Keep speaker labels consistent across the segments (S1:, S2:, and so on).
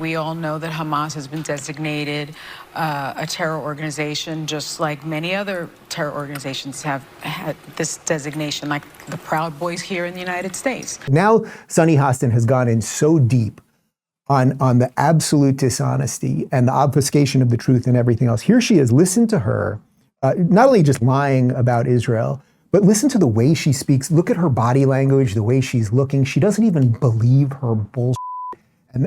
S1: we all know that Hamas has been designated a terror organization, just like many other terror organizations have had this designation, like the Proud Boys here in the United States.
S2: Now, Sunny Hostin has gone in so deep on the absolute dishonesty and the obfuscation of the truth and everything else. Here she is, listen to her, not only just lying about Israel, but listen to the way she speaks. Look at her body language, the way she's looking. She doesn't even believe her bullshit.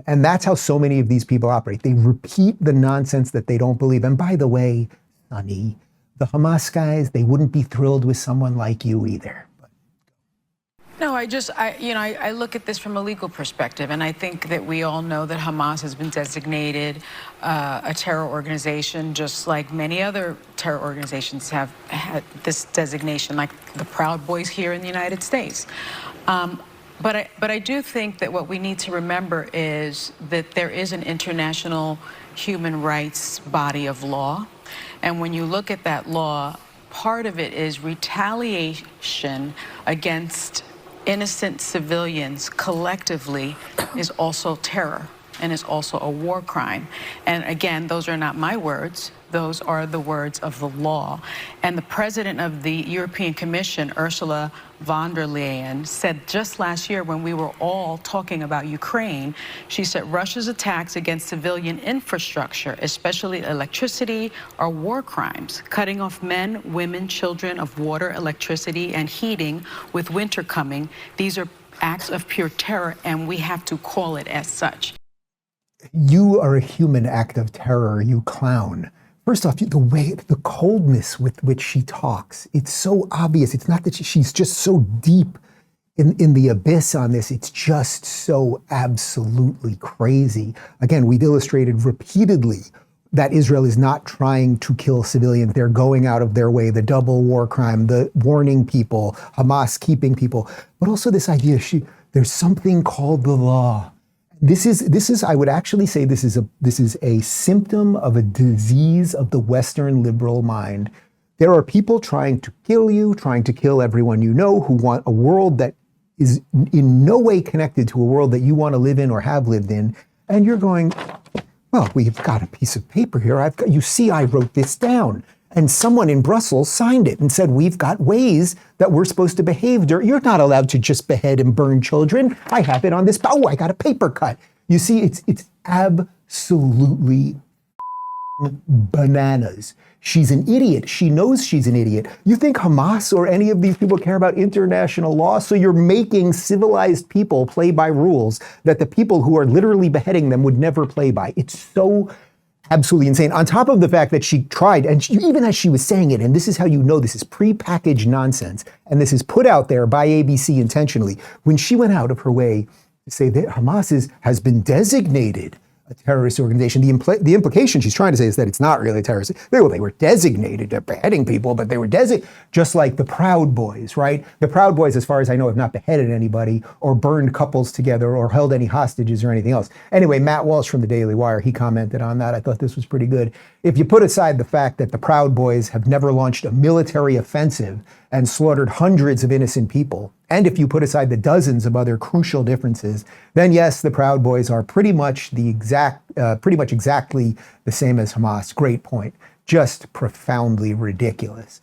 S2: And that's how so many of these people operate. They repeat the nonsense that they don't believe. And by the way, Sunny, the Hamas guys, they wouldn't be thrilled with someone like you either.
S1: No, I look at this from a legal perspective, and I think that we all know that Hamas has been designated a terror organization, just like many other terror organizations have had this designation, like the Proud Boys here in the United States. But I do think that what we need to remember is that there is an international human rights body of law, and when you look at that law, part of it is retaliation against innocent civilians collectively is also terror and is also a war crime. And again, those are not my words. Those are the words of the law. And the president of the European Commission, Ursula von der Leyen, said just last year when we were all talking about Ukraine, she said Russia's attacks against civilian infrastructure, especially electricity, are war crimes, cutting off men, women, children of water, electricity, and heating with winter coming. These are acts of pure terror, and we have to call it as such.
S2: You are a human act of terror, you clown. First off, the coldness with which she talks, it's so obvious. It's not that she's just so deep in the abyss on this. It's just so absolutely crazy. Again, we've illustrated repeatedly that Israel is not trying to kill civilians. They're going out of their way, the double war crime, the warning people, Hamas keeping people, but also this idea there's something called the law. This is, I would actually say this is a symptom of a disease of the Western liberal mind. There are people trying to kill you, trying to kill everyone you know, who want a world that is in no way connected to a world that you want to live in or have lived in. And you're going, well, we've got a piece of paper here. You see, I wrote this down. And someone in Brussels signed it and said, we've got ways that we're supposed to behave. You're not allowed to just behead and burn children. I have it on this. Oh, I got a paper cut. You see, it's absolutely bananas. She's an idiot. She knows she's an idiot. You think Hamas or any of these people care about international law? So you're making civilized people play by rules that the people who are literally beheading them would never play by. It's so absolutely insane. On top of the fact that she tried, and even as she was saying it, and this is how you know this is pre-packaged nonsense, and this is put out there by ABC intentionally, when she went out of her way to say that Hamas has been designated a terrorist organization, the implication she's trying to say is that it's not really a terrorist. They were designated, they're beheading people, but they were designated, just like the Proud Boys, right? The Proud Boys, as far as I know, have not beheaded anybody or burned couples together or held any hostages or anything else. Anyway, Matt Walsh from the Daily Wire, he commented on that. I thought this was pretty good. If you put aside the fact that the Proud Boys have never launched a military offensive and slaughtered hundreds of innocent people, and if you put aside the dozens of other crucial differences, then yes, the Proud Boys are pretty much exactly the same as Hamas. Great point. Just profoundly ridiculous.